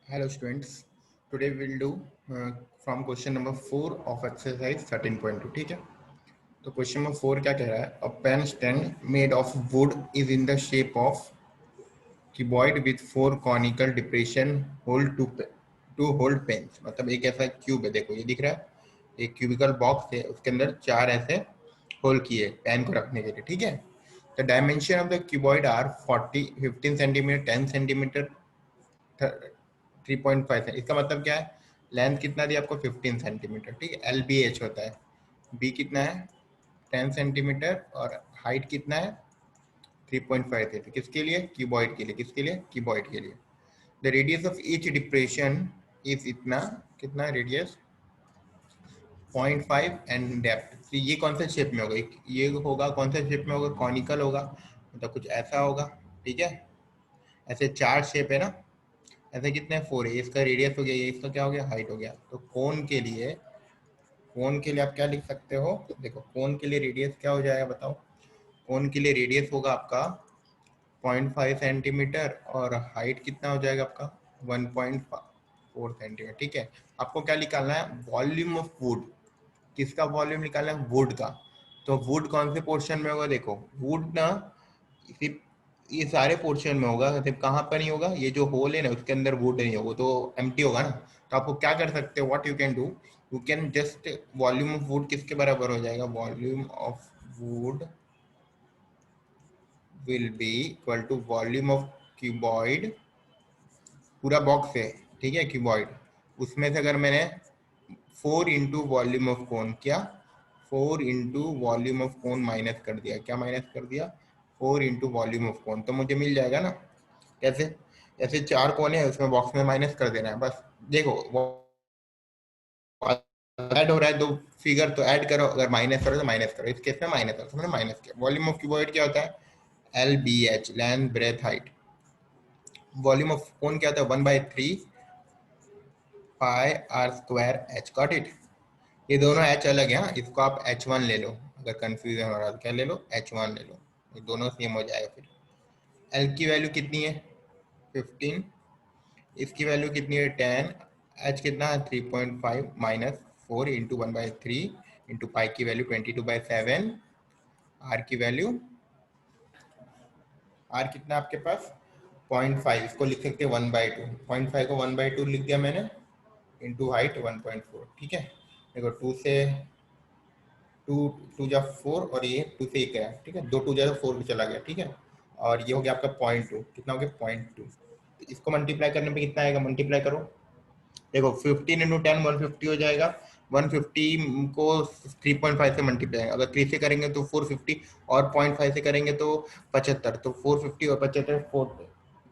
Hello students, today we will do from question number 4 of exercise 13.2. ठीक है, तो question number 4 क्या कह रहा है? A pen stand made of wood is in the shape of cuboid with four conical depression hold to hold pens. मतलब एक ऐसा क्यूब है, देखो ये दिख रहा है, एक क्यूबिकल बॉक्स है, उसके अंदर चार ऐसे होल किए पेन को रखने के लिए। ठीक है, the dimension of the cuboid are 15 centimetre, 10 centimetre, 3.5 है। इसका मतलब क्या है? लेंथ कितना दिया आपको? 15 सेंटीमीटर। ठीक है, एल बी एच होता है, बी कितना है? 10 सेंटीमीटर, और हाइट कितना है? 3.5 है। तो किसके लिए? क्यूबॉइड के लिए। किसके लिए? क्यूबॉइड के लिए। The radius of each depression is इतना, कितना रेडियस? 0.5 and depth. तो ये कौन सा शेप में होगा? ये होगा कौन सा शेप में होगा? कॉनिकल होगा, मतलब कुछ ऐसा होगा। ठीक है, ऐसे चार शेप है ना, ऐसे कितने? 4 है। इसका रेडियस हो गया, ये इसका क्या हो गया? हाइट हो गया। तो कोन के लिए आप क्या लिख सकते हो? देखो कोन के लिए रेडियस क्या हो जाएगा बताओ? कोन के लिए रेडियस होगा आपका 0.5 सेंटीमीटर, और हाइट कितना हो जाएगा आपका? 1.4 सेंटीमीटर। ठीक है, आपको क्या निकालना है? Volume of would. किसका वॉल्यूम निकालना है? वुड का। तो वुड कौन से पोर्शन में होगा? देखो वुड ना सिर्फ ये सारे पोर्शन में होगा, सिर्फ कहाँ पर नहीं होगा? ये जो होल है ना, उसके अंदर वुड नहीं होगा, तो एम्प्टी होगा ना। तो आपको क्या कर सकते हो? What you can do, you can just volume of wood किसके बराबर हो जाएगा? Volume of wood will be equal to volume of cuboid. पूरा बॉक्स है, ठीक है, क्यूबॉइड। उसमें से अगर मैंने 4 इंटू वॉल्यूम ऑफ कोन, क्या 4 into volume of cone minus कर दिया, क्या माइनस कर दिया? 4 इंटू वॉल्यूम ऑफ कोन, तो मुझे मिल जाएगा ना। कैसे? ऐसे चार कोने हैं, उसमें बॉक्स में माइनस कर देना है बस। देखो ऐड हो रहा है दो फिगर, तो ऐड करो, अगर माइनस करो तो माइनस करो। इस केस में माइनस करो, तो मैंने माइनस किया। वॉल्यूम ऑफ क्यूबॉइड क्या होता है? L B H, length breadth height. Volume of cone क्या होता है? 1/3 pi R square H. Got it? ये दोनों एच अलग है, हाँ? इसको आप H1 ले लो, अगर कंफ्यूजन हो रहा है तो क्या ले लो? H1 ले लो, ये दोनों सेम हो जाएगा। फिर एल की वैल्यू कितनी है? 15। इसकी वैल्यू कितनी है? 10। एच कितना है? 3.5 माइनस 4 इंटू 1/3 इंटू पाई की वैल्यू 22/7। आर की वैल्यू, आर कितना आपके पास? 0.5। इसको लिख सकते हैं 1/2। 0.5 को 1/2 लिख दिया मैंने, इंटू हाइट 1.4। ठीक है, देखो 2 से 2 2 जा 4, और ये 2 से 1 गया। ठीक है, 2 2 जा 4 भी चला गया। ठीक है, और ये हो गया आपका 0.2। कितना हो गया? 0.2। इसको मल्टीप्लाई करने पे कितना आएगा? मल्टीप्लाई करो, देखो 15 इंटू 10 150 हो जाएगा। 150 को 3.5 से मल्टीप्लाई, अगर 3 से करेंगे तो 450, और 0.5 से करेंगे तो 75। तो 450 और 75 4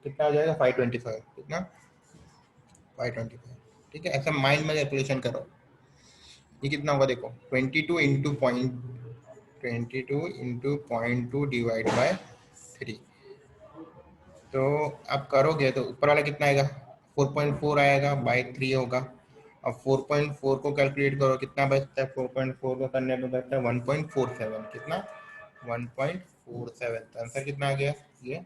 कितना हो जाएगा? 525। कितना? 525। ठीक है, ऐसा माइंड में कैलकुलेशन करो। ये कितना होगा? देखो 22 इंटू 0.2 डिवाइड बाय 3। तो आप करोगे तो ऊपर वाला कितना आएगा? 4.4 आएगा, बाय 3 होगा। अब 4.4 को कैलकुलेट करो, कितना बचता है? 4.4 को करने पे बचता है 1.47। कितना? 1.47। तो आंसर कितना आ गया? ये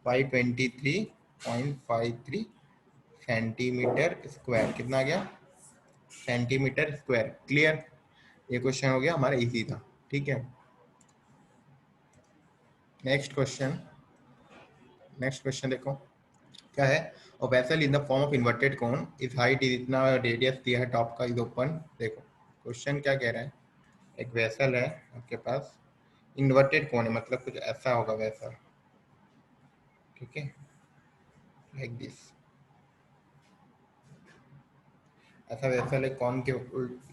523.53 सेंटीमीटर स्क्वायर। कितना आ गया? Centimetre square. क्लियर? ये क्वेश्चन हो गया हमारा इजी था। ठीक है, नेक्स्ट क्वेश्चन। नेक्स्ट क्वेश्चन देखो क्या है? A vessel in the form of inverted कोन, इस हाइट इज इतना, रेडियस दिया है टॉप का, इज ओपन। देखो क्वेश्चन क्या कह रहा है? एक वेसल है आपके पास, इन्वर्टेड कोन है, मतलब कुछ ऐसा होगा वेसल। ठीक है, लाइक दिस, ऐसा वेसल है कौन के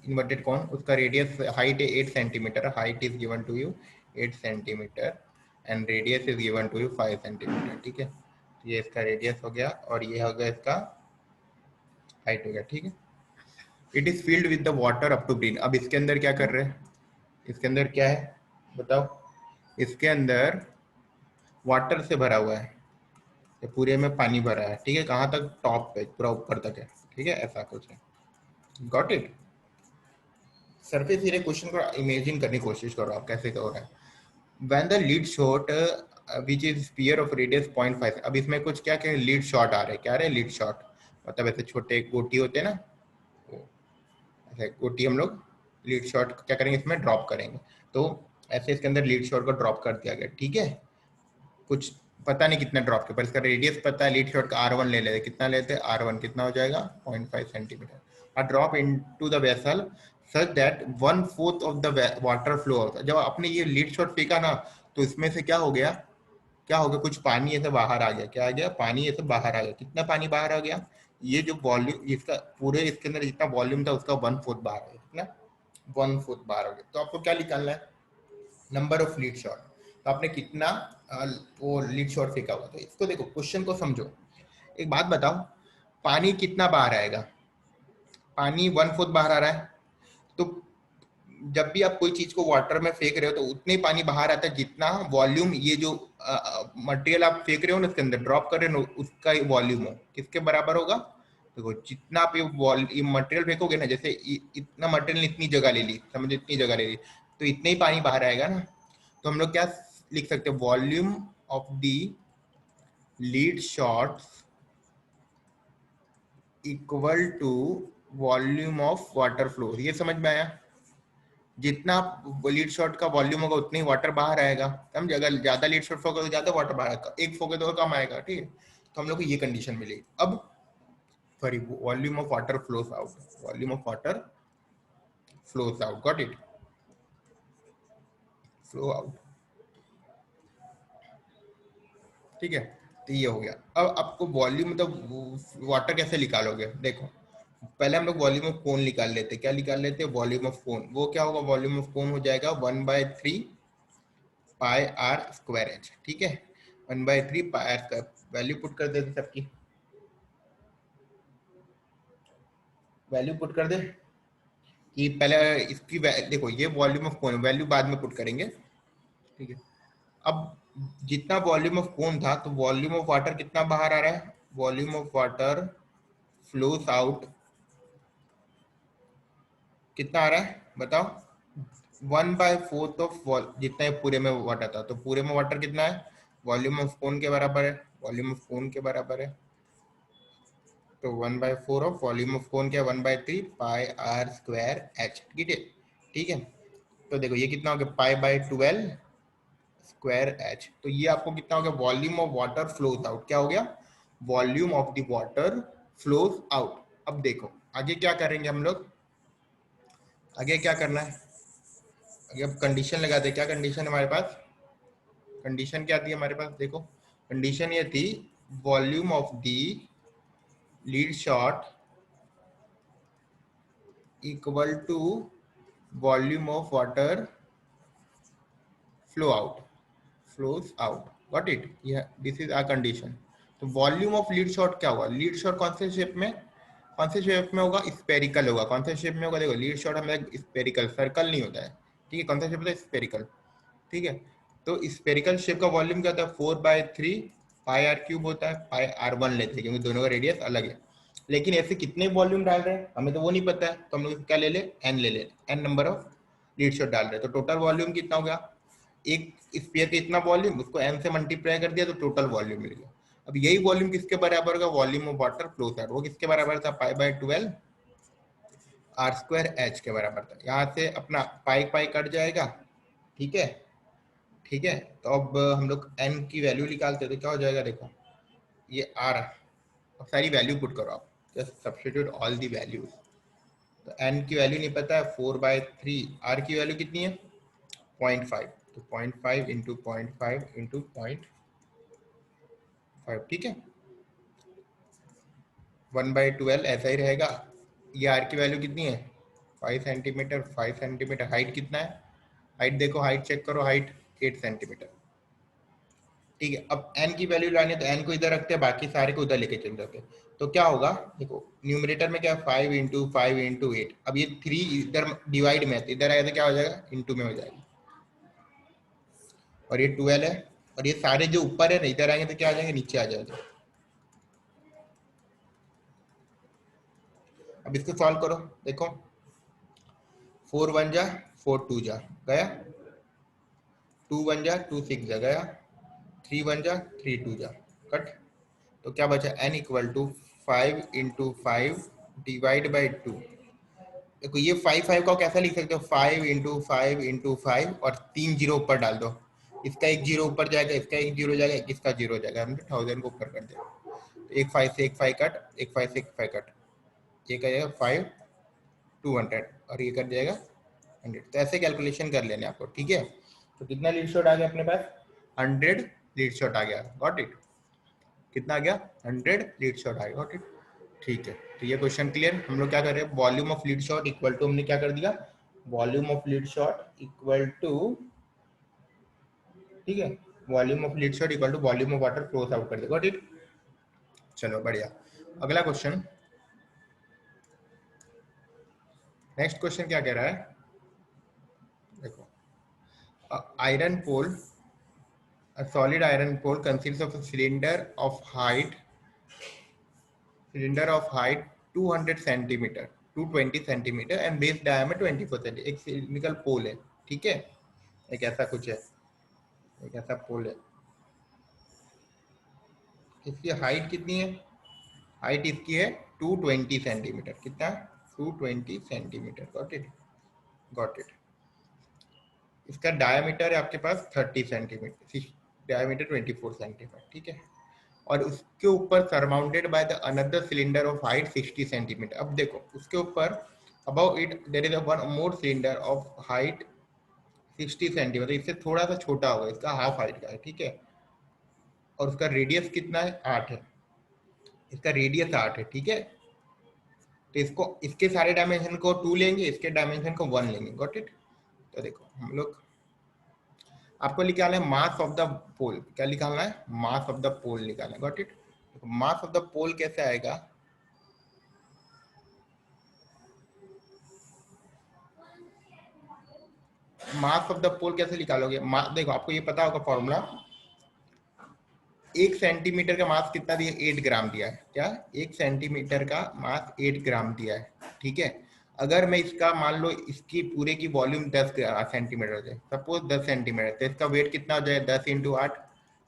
इन्वर्टेड कौन, उसका रेडियस, हाइट है 8 centimetre, height is given to you 8 centimetre, and radius is given to you 5 centimetre. ठीक है, तो ये इसका रेडियस हो गया, और ये हो गया इसका हाइट हो गया। ठीक है, it is filled with the water up to brim. अब इसके अंदर क्या कर रहे हैं? इसके अंदर क्या है बताओ? इसके अंदर वाटर से भरा हुआ है, ये पूरे में पानी भरा है। ठीक है, कहाँ तक? टॉप पे, पूरा ऊपर तक है। ठीक है, ऐसा कुछ है। Got it? Surface area question को इमेजिन करने की कोशिश करो आप, कैसे हो रहा है। When the lead shot which is sphere of radius 0.5। अब इसमें कुछ क्या क्या लीड शॉट आ रहे हैं, क्या आ रहे हैं? लीड शॉट मतलब ऐसे छोटे गोटी होते हैं ना, वो ऐसे गोटी हम लोग लीड शॉट क्या करेंगे, इसमें ड्रॉप करेंगे। तो ऐसे इसके अंदर लीड शॉट को ड्रॉप कर दिया गया, ठीक है। कुछ पता नहीं कितना ड्रॉप के, पर इसका रेडियस पता है, लीड शॉट का R1 ले लेते, कितना लेते हैं R1, कितना हो जाएगा 0.5 centimetre. A drop into the vessel such that 1/4 of the water flow होता है। जब आपने ये लीड शॉट फेंका ना, तो इसमें से क्या हो गया, क्या हो गया, कुछ पानी ऐसे बाहर आ गया। क्या आ गया, पानी ऐसे बाहर आ गया। कितना पानी बाहर आ गया, ये जो वॉल्यूम इसका पूरे इसके अंदर जितना वॉल्यूम था उसका 1/4 बाहर आ गया। कितना, 1/4 बाहर हो गया। तो आपको क्या निकालना है, नंबर ऑफ लीड शॉट। तो आपने कितना वो लीड शॉट फेंका हुआ। तो इसको देखो, क्वेश्चन को समझो। एक बात बताओ, पानी कितना बाहर आएगा, पानी 1/4 बाहर आ रहा है। तो जब भी आप कोई चीज को वाटर में फेंक रहे हो तो उतने ही पानी बाहर आता है जितना वॉल्यूम, ये जो मटेरियल आप फेंक रहे हो ना, इसके अंदर ड्रॉप कर रहे हो ना, उसका वॉल्यूम हो। किसके बराबर होगा, देखो जितना आप ये मटेरियल फेंकोगे ना, जैसे इतना मटेरियल इतनी जगह ले ली, समझो इतनी जगह ले ली, तो इतने ही पानी बाहर आएगा ना। तो हम लोग क्या लिख सकते हैं, volume of the lead shots equal to volume of water flow. ये समझ में आया, जितना लीड शॉट का वॉल्यूम होगा उतनी वाटर बाहर आएगा, समझे। अगर ज्यादा लीड शॉट होगा तो ज्यादा वाटर बाहर आएगा, एक फोगे तो कम आएगा, ठीक है। तो हम लोग को ये कंडीशन मिलेगी। अब sorry, volume of water flows out, volume of water flows out, got it, flow out, ठीक है। तो ये हो गया। अब आपको वॉल्यूम मतलब वाटर कैसे निकालोगे, देखो पहले हम लोग वॉल्यूम ऑफ कोन निकाल लेते, क्या निकाल लेते, वॉल्यूम ऑफ कोन। वो क्या होगा, वॉल्यूम ऑफ कोन हो जाएगा 1/3 पाई आर स्क्वायर एच, ठीक है। 1/3 pi R square, value put कर देते सबकी, वैल्यू पुट कर दे कि पहले इसकी देखो ये वॉल्यूम ऑफ कोन, वैल्यू बाद में पुट करेंगे, ठीक है। अब जितना वॉल्यूम ऑफ कोन था, तो वॉल्यूम ऑफ वाटर कितना बाहर आ रहा है, volume of water flows out कितना आ रहा है बताओ, 1/4 ऑफ जितना है पूरे में वाटर था। तो पूरे में वाटर कितना है, वॉल्यूम ऑफ कोन के बराबर है, वॉल्यूम ऑफ कोन के बराबर है। तो 1/4 ऑफ वॉल्यूम ऑफ कोन क्या है, 1/3 पाई आर स्क्वायर एच, ठीक है, ठीक है। तो देखो ये कितना हो गया, पाई/12 स्क्वायर एच। तो ये आपको कितना हो गया, volume of water flows out, क्या हो गया, volume of the water flows out. अब देखो आगे क्या करेंगे हम लोग, आगे क्या करना है, आगे अब कंडीशन लगाते हैं। क्या कंडीशन है हमारे पास, कंडीशन क्या थी हमारे पास, देखो कंडीशन ये थी, volume of the lead shot equal to volume of water flow out, flows out, got it, this is our condition. तो वॉल्यूम ऑफ लीड शॉट क्या होगा, लीड शॉट कौन से शेप में, कौन से शेप में होगा, स्पेरिकल होगा। कौन से शेप में होगा, देखो लीड शॉट हमें स्पेरिकल, सर्कल नहीं होता है, ठीक है। कौन सा शेप होता है, स्पेरिकल, ठीक है। तो स्पेरिकल शेप का वॉल्यूम क्या होता है, 4/3 पाई आर क्यूब होता है, पाई R1 लेते हैं क्योंकि दोनों का रेडियस अलग है। लेकिन ऐसे कितने वॉल्यूम डाल रहे हैं हमें तो वो नहीं पता है, तो हम लोग क्या ले ले, एन ले ले, N number of lead shot डाल रहे हैं। तो टोटल वॉल्यूम कितना हो गया, एक स्फीयर का इतना वॉल्यूम, उसको एन से मल्टीप्लाई कर दिया तो टोटल वॉल्यूम मिल गया। अब यही वॉल्यूम किसके बराबर होगा, वॉल्यूम ऑफ वाटर फ्लो था, वो किसके बराबर था, पाई/12 आर स्क्वायर एच के बराबर था। यहाँ से अपना पाई पाई कट जाएगा, ठीक है, ठीक है। तो अब हम लोग n की वैल्यू निकालते हैं, तो क्या हो जाएगा, देखो ये r, अब सारी वैल्यू पुट करो आप, just substitute all the values. तो n की वैल्यू नहीं पता है, 4/3, r की वैल्यू कितनी है 0.5, तो 0.5 इंटू 0.5 इंटू 0.5, ठीक है। 1/12 ऐसा ही रहेगा। ये r की वैल्यू कितनी है 5 सेंटीमीटर, 5 सेंटीमीटर। हाइट कितना है, हाइट देखो, हाइट चेक करो, हाइट 8 सेंटीमीटर, ठीक है। अब n की वैल्यू लानी है तो n को इधर रखते हैं, बाकी सारे को उधर लेके चल जाते हैं। तो क्या होगा, देखो न्यूमरेटर में क्या है 5 × 5 × 8। अब ये 3 इधर डिवाइड में है, तो इधर आया तो क्या हो जाएगा, इंटू में हो जाएगा। और ये 12 है, और ये सारे जो ऊपर है ना इधर आएंगे तो क्या आ जाएंगे, नीचे आ जाएंगे। अब इसको सॉल्व करो, देखो 4 × 1 = 4 × 2 = गया, 2 × 1 = 2 × 6 गया, 3 × 1 = 3 × 2 कट। तो क्या बचा, n = 5 इंटू 5 डिवाइड बाई 2। देखो ये 5 को कैसा लिख सकते हो, 5 इंटू 5 इंटू 5 और 3 जीरो ऊपर डाल दो। इसका एक जीरो ऊपर जाएगा, इसका एक जीरो जाएगा, इसका जीरो हो जाएगा, हमने 1000 को ऊपर कर दिया। तो एक 5 से एक 5 कट, एक 5 से एक 5 कट, ये कर जाएगा 5 200 और ये कर जाएगा 100। तो ऐसे कैलकुलेशन कर लेने आपको, ठीक है। तो कितना लीड शॉट आ गया अपने पास, 100 लीड शॉट आ गया, गॉट इट। कितना आ गया, 100 लीड शॉट आ गया, गॉट इट। ठीक है, तो ये क्वेश्चन क्लियर। हम लोग क्या कर रहे हैं, volume of lead shot equal to, हमने क्या कर दिया, volume of lead shot equal to, ठीक है, volume of lead shot equal to volume of water flows out कर दिया, गॉट इट। चलो बढ़िया, अगला क्वेश्चन, नेक्स्ट क्वेश्चन क्या कह रहा है, देखो, iron pole, a solid iron pole consists of a cylinder of height 200 centimeter, 220 centimeter and base diameter 24 centimeter। एक सिलिंड्रिकल पोल है, ठीक है, एक ऐसा कुछ है, एक ऐसा पोल है। इसकी हाइट कितनी है, हाइट इसकी है 220 सेंटीमीटर। कितना, 220 centimetre, got it, got it. इसका डायमीटर है आपके पास 30 सेंटीमीटर, डायमीटर 24 सेंटीमीटर, ठीक है। और उसके ऊपर surmounted by the another cylinder of height 60 centimetre. अब देखो उसके ऊपर about it there is one more cylinder of height 60 centimetre, इससे थोड़ा सा छोटा होगा, इसका हाफ हाइट का है, ठीक है। और उसका रेडियस कितना है, 8 है, इसका रेडियस 8 है, ठीक है। तो इसको, इसके सारे डायमेंशन को 2 लेंगे, इसके डायमेंशन को 1 लेंगे, गॉट इट। तो देखो हम लोग, आपको निकालना है मास ऑफ द पोल, क्या निकालना है, मास ऑफ द पोल निकालना है, got it. Mass of the pole कैसे आएगा, मास ऑफ द पोल कैसे निकालोगे, देखो आपको ये पता होगा फॉर्मूला, 1 सेंटीमीटर का मास कितना दिया, 8 ग्राम दिया है, क्या, 1 सेंटीमीटर का मास 8 ग्राम दिया है, ठीक है। अगर मैं इसका मान लो इसकी पूरे की वॉल्यूम 10 सेंटीमीटर है, सपोज 10 सेंटीमीटर, तो इसका वेट कितना हो जाएगा, 10 इंटू 8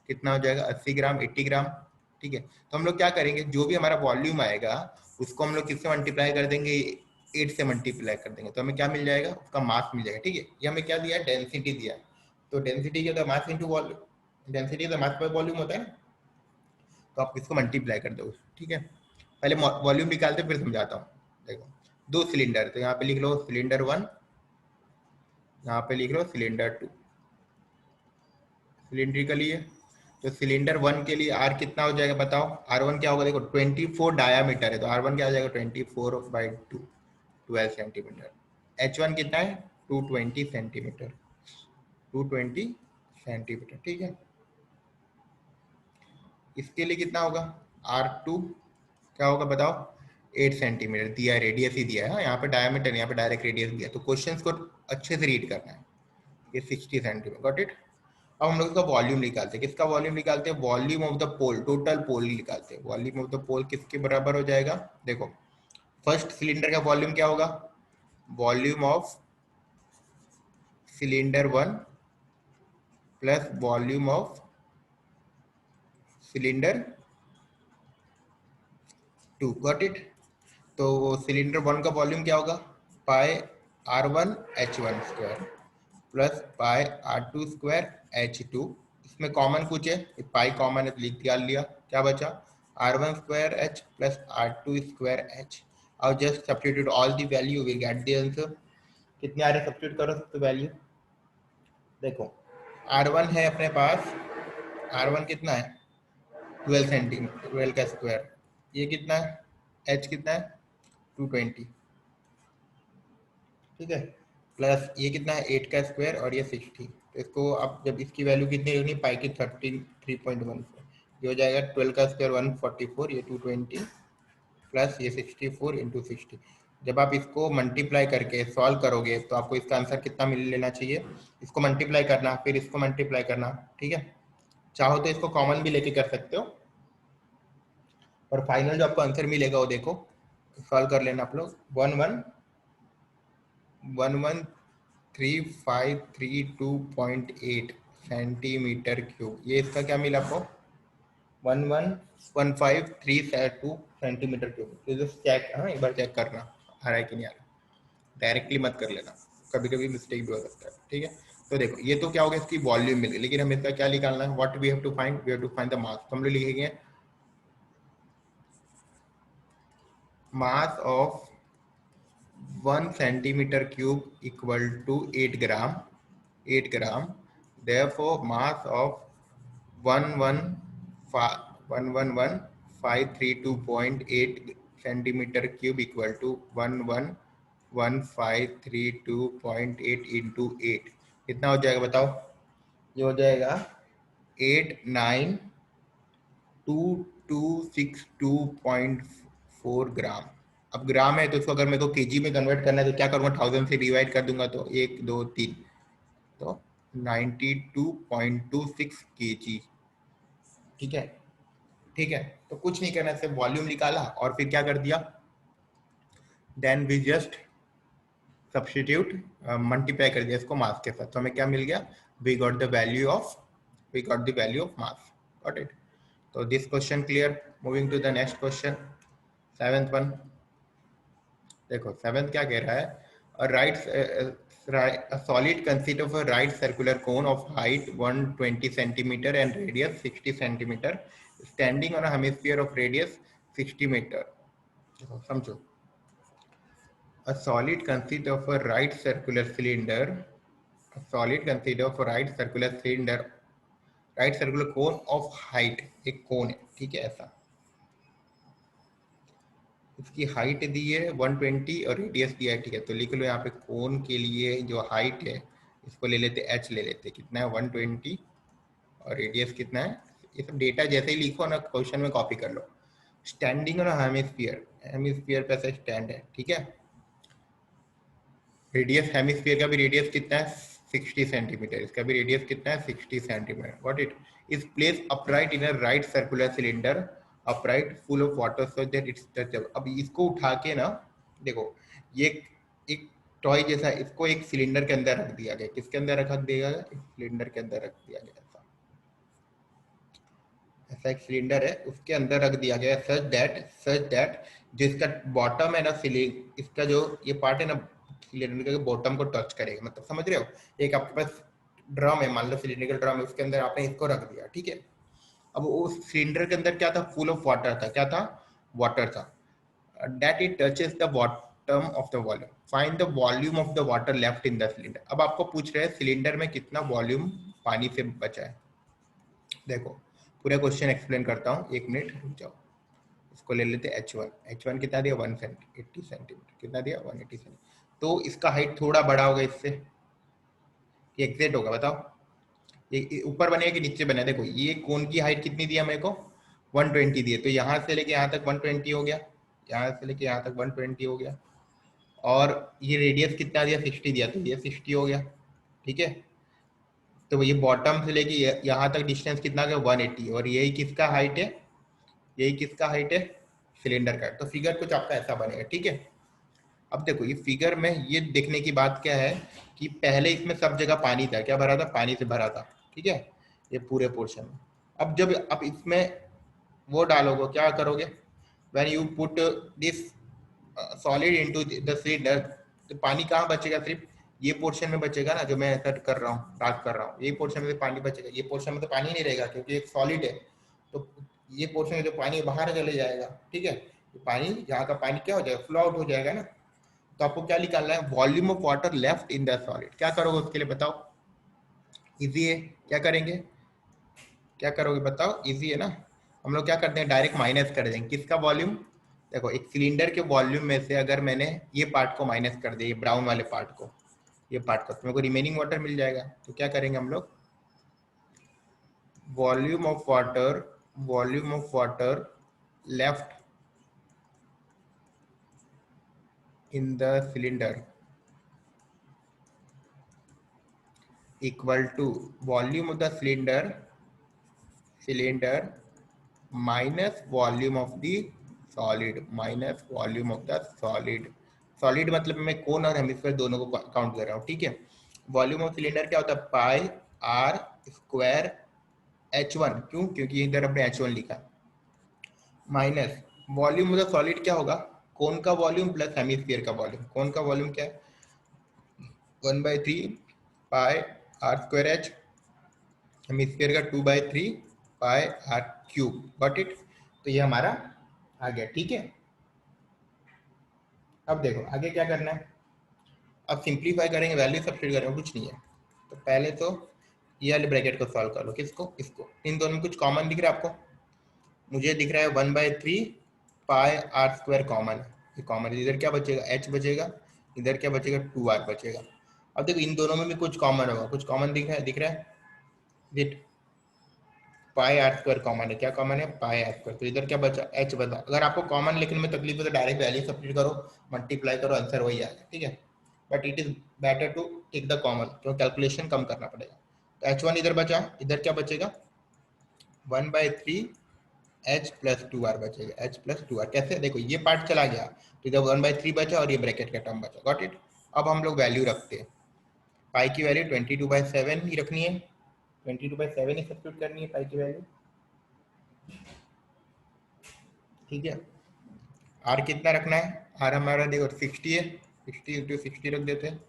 कितना हो जाएगा, 80 ग्राम, 80 ग्राम, ठीक है। तो हम लोग क्या करेंगे, जो भी हमारा वॉल्यूम आएगा उसको हम लोग किससे मल्टीप्लाई कर देंगे, 8 से मल्टीप्लाई कर देंगे, तो हमें क्या मिल जाएगा, उसका मास मिल जाएगा, ठीक है। ये हमें क्या दिया है, डेंसिटी दिया है। तो डेंसिटी क्या, मास इंटू वॉल्यूम, डेंसिटी तो मास बाय वॉल्यूम होता है ना, तो आप इसको मल्टीप्लाई कर दो, ठीक है। पहले वॉल्यूम निकालते फिर समझाता हूँ। देखो 2 सिलेंडर, तो यहाँ पे लिख लो सिलेंडर 1, यहाँ पे लिख लो सिलेंडर 2, सिलिंड्रिकली है। तो सिलेंडर 1 के लिए आर कितना हो जाएगा बताओ, R1 क्या होगा, देखो 24 डायामीटर है, तो R1 क्या हो जाएगा, 24/2, 12 सेंटीमीटर। H1 कितना है, 220 सेंटीमीटर, 220 सेंटीमीटर, ठीक है। इसके लिए कितना होगा, R2 क्या होगा बताओ, 8 सेंटीमीटर दिया है, रेडियस ही दिया है, हाँ, यहाँ पे डायमीटर, यहाँ पे डायरेक्ट रेडियस दिया है। तो क्वेश्चंस को अच्छे से रीड करना है। ये 60 सेंटीमीटर, गॉट इट। अब हम लोग इसका वॉल्यूम निकालते हैं, किसका वॉल्यूम निकालते हैं, volume of the pole, total pole निकालते हैं। वॉल्यूम ऑफ द पोल किसके बराबर हो जाएगा, देखो फर्स्ट सिलेंडर का वॉल्यूम क्या होगा, volume of cylinder 1 plus volume of cylinder 2, got it. तो सिलेंडर 1 का वॉल्यूम क्या होगा, पाई R1 H1 square plus pi R2 square H2। इसमें कॉमन कुछ है, पाई कॉमन है तो लिख लिया, क्या बचा, R1 square H plus R2 square H। और just substitute all the value, will get the answer. कितने आ रहे, सब्स्टिट्यूट करो तो वैल्यू, देखो R1 है अपने पास, R1 कितना है, 12 सेंटीमीटर, 12 का स्क्वायर, ये कितना है, H कितना है, 220, ठीक है, प्लस ये कितना है, 8 का स्क्वायर और ये 60। तो इसको अब जब इसकी वैल्यू कितनी होगी, पाई की 33.14, ये हो जाएगा 12 का स्क्वायर 144, ये 220 प्लस ये 64 इंटू 60। जब आप इसको मल्टीप्लाई करके सॉल्व करोगे तो आपको इसका आंसर कितना मिल लेना चाहिए, इसको मल्टीप्लाई करना फिर इसको मल्टीप्लाई करना, ठीक है। चाहो तो इसको कॉमन भी लेके कर सकते हो, और फाइनल जो आपको आंसर मिलेगा वो देखो, सॉल्व कर लेना आप लोग, 113532.8 सेंटीमीटर क्यूब, ये इसका क्या मिला आपको, 111532 सेंटीमीटर क्यूब। तो जस्ट चेक, हाँ एक बार चेक करना आ रहा है कि नहीं आ रहा, डायरेक्टली मत कर लेना, कभी कभी मिस्टेक भी हो सकता है, ठीक है। तो देखो ये तो क्या होगा, इसकी वॉल्यूम मिल गई, लेकिन हमें इसका क्या निकालना है, what we have to find, we have to find the mass. तो हम लोग लिखेंगे mass of 1 centimetre cube equal to 8 gram, 8 gram. therefore mass of 111,532.8 centimetre cube equal to 111,532.8 into 8 कितना हो जाएगा बताओ। ये हो जाएगा 892262.4 ग्राम। अब ग्राम है तो इसको अगर मेरे को केजी में कन्वर्ट करना है तो क्या करूँगा, 1000 से डिवाइड कर दूंगा, तो 1 2 3, तो 92.26 केजी, ठीक है। ठीक है, तो कुछ नहीं करना, सिर्फ वॉल्यूम निकाला और फिर क्या कर दिया, then we just substitute, multiply कर दिया इसको मास के साथ, तो हमें क्या मिल गया, we got the value of mass, got it. तो this question clear. Moving to the next question, seventh one. देखो सेवेंथ क्या कह रहा है, a solid consist of a right circular cone of height 120 centimeter and radius 60 centimeter standing on a hemisphere of radius 60 meter। देखो समझो, a solid consists of a right circular cylinder, a solid consists of a right circular cylinder, right circular cone of height, एक कोन है, ठीक है ऐसा, इसकी height दी है 120 और रेडियस दिया है, ठीक है। तो लिख लो यहाँ पे कोन के लिए जो हाइट है इसको ले लेते, h ले लेते, कितना है 120 और रेडियस कितना है, ये सब डेटा जैसे ही लिखो ना क्वेश्चन में कॉपी कर लो। स्टैंडिंग ऑन हेमिस्फीयर, हेमिस्फीयर पे ऐसा स्टैंड है, ठीक है। रेडियस हेमिस्फीयर का भी रेडियस कितना है 60 सेंटीमीटर, इसका भी रेडियस कितना है 60 centimetre. What it is place upright in a right circular cylinder, upright full of water so that it's touchable. अब इसको उठा के ना देखो, ये एक टॉय जैसा, इसको एक सिलेंडर के अंदर रख दिया गया, किसके अंदर रखा दिया गया, एक सिलेंडर के अंदर रख दिया गया, ऐसा एक सिलेंडर है उसके अंदर रख दिया गया, सच दैट जिसका बॉटम है ना, सिलिंग इसका जो ये पार्ट है ना सिलेंडर के बॉटम को टच करेगा, मतलब समझ रहे हो, एक आपके पास ड्रम है, मान लो सिलेंडर ड्रम है, उसके अंदर आपने इसको रख दिया, ठीक है। अब वो सिलेंडर के अंदर क्या था, फुल ऑफ वाटर था, क्या था, वाटर था। That it touches the bottom of the volume, find the volume of the water left in the cylinder. अब आपको पूछ रहे हैं सिलेंडर में कितना वॉल्यूम पानी से बचा है। देखो पूरा क्वेश्चन एक्सप्लेन करता हूँ, एक मिनट रुक जाओ। इसको ले लेते h1, h1 कितना दिया 180 सेंटीमीटर, कितना दिया 180 सेंटीमीटर। तो इसका हाइट थोड़ा बड़ा होगा इससे, ये एग्जैक्ट होगा बताओ, ये ऊपर बनेगा कि नीचे बना, देखो ये कोन की हाइट कितनी दिया मेरे को 120 दिए, तो यहाँ से लेके यहाँ तक 120 हो गया, यहाँ से लेके यहाँ तक 120 हो गया, और ये रेडियस कितना दिया 60 दिया, तो ये 60 हो गया, ठीक है। तो ये बॉटम से लेके यहाँ तक डिस्टेंस कितना गया 180, और यही किसका हाइट है, यही किसका हाइट है, सिलेंडर का। तो फिगर कुछ आपका ऐसा बनेगा, ठीक है। अब देखो ये फिगर में ये देखने की बात क्या है कि पहले इसमें सब जगह पानी था, क्या भरा था, पानी से भरा था, ठीक है, ये पूरे पोर्शन में। अब जब आप इसमें वो डालोगे, क्या करोगे, when you put this solid into the cylinder, तो पानी कहाँ बचेगा, सिर्फ ये पोर्शन में बचेगा ना, जो मैं ऐसा कर रहा हूँ, बात कर रहा हूँ, ये पोर्शन में पानी बचेगा, ये पोर्शन में तो पानी नहीं रहेगा क्योंकि एक सॉलिड है, तो ये पोर्शन में जो पानी बाहर चले जाएगा, ठीक है। पानी यहाँ का पानी क्या हो जाएगा, फ्लो आउट हो जाएगा ना। तो आपको क्या निकालना है, volume of water left in the solid. क्या करोगे उसके लिए बताओ, इजी है, क्या करेंगे, क्या करोगे बताओ, इजी है ना। हम लोग क्या करते हैं, डायरेक्ट माइनस कर देंगे, किसका वॉल्यूम, देखो एक सिलेंडर के वॉल्यूम में से अगर मैंने ये पार्ट को माइनस कर दिया, ये ब्राउन वाले पार्ट को, ये पार्ट को, तो मेरे को रिमेनिंग वाटर मिल जाएगा। तो क्या करेंगे हम लोग, volume of water, volume of water left in the cylinder equal to volume of the cylinder minus volume of the solid, minus volume of the solid. Solid मतलब मैं कोन और हेमिस्फीयर दोनों को काउंट कर रहा हूँ, ठीक है। वॉल्यूम ऑफ सिलेंडर क्या होता है, पाई आर स्क्वायर H1, क्यों? क्योंकि इधर अपने H1 लिखा, minus volume of the solid क्या होगा, कोन का वॉल्यूम प्लस हेमिस्फीयर का वॉल्यूम। कोन का वॉल्यूम क्या है, 1/3 pi R square H, hemisphere का 2/3 पाई आर क्यूब। Got it? तो ये हमारा आ गया, ठीक है। अब देखो आगे क्या करना है, अब सिंप्लीफाई करेंगे, वैल्यू सब्स्टिट्यूट करेंगे, कुछ नहीं है। तो पहले तो ये वाले ब्रैकेट को सॉल्व कर लो, किसको, इसको। इन दोनों में कुछ कॉमन दिख रहा है आपको, मुझे दिख रहा है 1/3 पाई आर स्क्वायर कॉमन है, ये कॉमन है। इधर क्या बचेगा, एच बचेगा, इधर क्या बचेगा, 2r बचेगा। अब देखो इन दोनों में भी कुछ कॉमन होगा, कुछ कॉमन दिख रहा है, दिख रहा है that pi R square common है, क्या कॉमन है, पाई आर स्क्वायर। तो इधर क्या बचा, एच बचा। अगर आपको कॉमन लिखने में तकलीफ है तो डायरेक्ट वैल्यू सब्स्टिट्यूट करो, मल्टीप्लाई करो, आंसर वही आएगा, ठीक है। But it is better to take the common, तो कैलकुलेशन कम करना पड़ेगा। तो एच वन इधर बचा, इधर क्या बचेगा, 1/3 एच प्लस 2r बचेगा, एच प्लस 2r। कैसे, देखो ये पार्ट चला गया तो इधर 1/3 बचा और ये ब्रैकेट का टर्म बचा। Got it? अब हम लोग वैल्यू रखते हैं, पाई की वैल्यू 22/7 ही रखनी है, 22/7 ही सब्स्टिट्यूट करनी है पाई की वैल्यू, ठीक है। आर कितना रखना है, आर हमारा देखो 60 है, 60 × 60 रख देते हैं।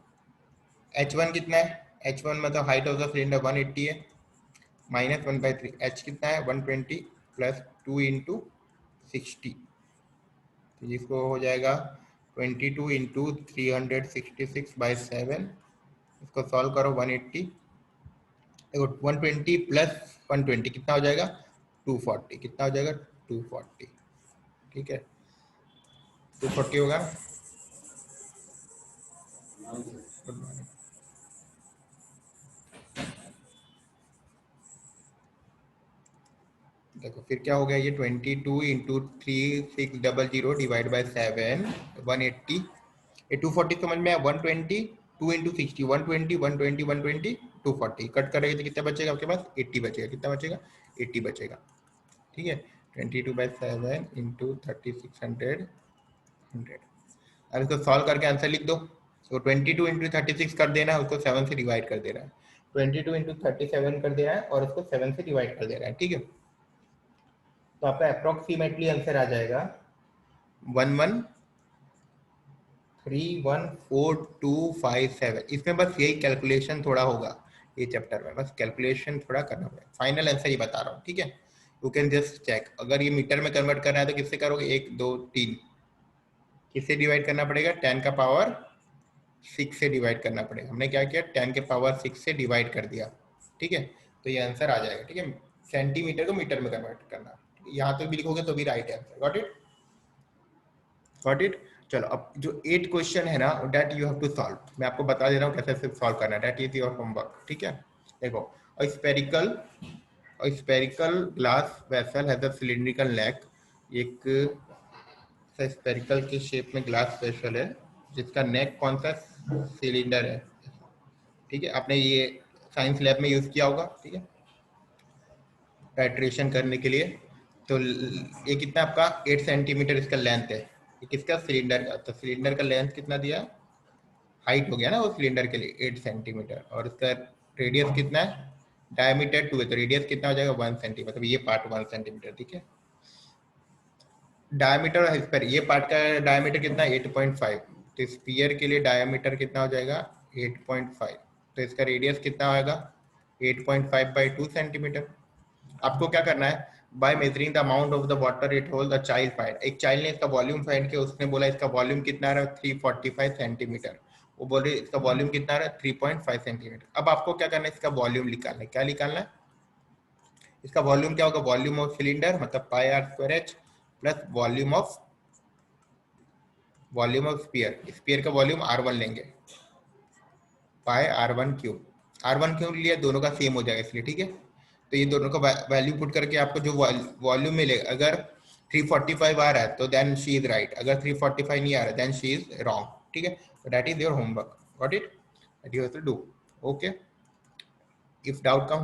एच वन कितना है, एच वन मतलब हाइट ऑफ द सिलेंडर 180 है, माइनस 1/3। एच कितना है, 120 प्लस 2 × 60, तो जिसको हो जाएगा 22 × 366/7। इसको सॉल्व करो, 180, देखो 120 प्लस 120 कितना हो जाएगा, 240। कितना हो जाएगा, 240, ठीक है। 240 होगा। देखो फिर क्या हो गया, ये 22 × 3600 डिवाइड बाई 7, 180। ये 240 समझ में आया, 120 2 × 60, 120 120 120 240, कट करेंगे तो कितना बचेगा आपके पास, 80 बचेगा। कितना बचेगा, 80 बचेगा, ठीक है। 22/7 × 3600 100। अब इसको सॉल्व करके आंसर लिख दो। तो 22 × 36 कर देना है, उसको 7 से डिवाइड कर दे रहा है, 22 × 37 कर दे रहा है और उसको 7 से डिवाइड कर दे रहा है, ठीक है। तो आपका अप्रोक्सीमेटली आंसर आ जाएगा 11314257। इसमें बस यही कैलकुलेशन थोड़ा होगा ये चैप्टर में, बस कैलकुलेशन थोड़ा करना पड़ेगा। फाइनल आंसर ही बता रहा हूँ, ठीक है। You can just check. अगर ये मीटर में कन्वर्ट करना है तो किससे करोगे, 1 2 3, किससे डिवाइड करना पड़ेगा, 10 का पावर 6 से डिवाइड करना पड़ेगा। हमने क्या किया, 10 के पावर 6 से डिवाइड कर दिया, ठीक है। तो ये आंसर आ जाएगा, ठीक है। सेंटीमीटर को मीटर में कन्वर्ट करना, यहाँ तक भी लिखोगे तो भी right answer. Got it, got it. चलो अब जो 8 क्वेश्चन है ना, that you have to solve. मैं आपको बता दे रहा हूँ कैसे सॉल्व करना है, डेट इज योर होमवर्क, ठीक है। देखो, spherical glass vessel has a cylindrical neck. एक स्पेरिकल के शेप में ग्लास वेसल है जिसका नेक कौन सा, सिलेंडर है, ठीक है। आपने ये साइंस लैब में यूज किया होगा, ठीक है, टाइट्रेशन करने के लिए। तो ये कितना आपका 8 सेंटीमीटर इसका लेंथ है, ये किसका, सिलेंडर का। तो सिलेंडर का लेंथ कितना दिया, हाइट हो गया ना वो सिलेंडर के लिए 8 सेंटीमीटर, और उसका रेडियस कितना है, डायमीटर 2 है, तो रेडियस कितना हो जाएगा 1 सेंटीमीटर, मतलब ये पार्ट 1 सेंटीमीटर, ठीक है। डायमीटर और स्फीयर, ये पार्ट का डायमीटर कितना, 8.5। तो स्फीयर के लिए डायमीटर कितना हो जाएगा, 8.5। तो इसका रेडियस कितना होगा, 8.5/2 सेंटीमीटर। आपको क्या करना है, by measuring the amount of the water it hold the child find. एक चाइल्ड ने इसका वॉल्यूम फाइंड किया, उसने बोला इसका वॉल्यूम कितना रहा, 345 सेंटीमीटर। वो बोले इसका वॉल्यूम कितना रहा, 3.5 सेंटीमीटर। अब आपको क्या करना है, इसका वॉल्यूम निकालना है। क्या निकालना है, इसका वॉल्यूम क्या होगा, वॉल्यूम ऑफ सिलेंडर मतलब pi R square H plus volume of sphere. Sphere का वॉल्यूम R1 लेंगे, पाई R1 क्यूब। R1 क्यूब लिया, दोनों का सेम हो जाएगा इसलिए, ठीक है। तो ये दोनों का वैल्यू पुट करके आपको जो वॉल्यूम मिलेगा, अगर 345 आ रहा है तो देन शी इज राइट, अगर 345 नहीं आ रहा देन शी इज रॉन्ग, ठीक है। तो that is your homework, got it, that you have to do, okay. If doubt come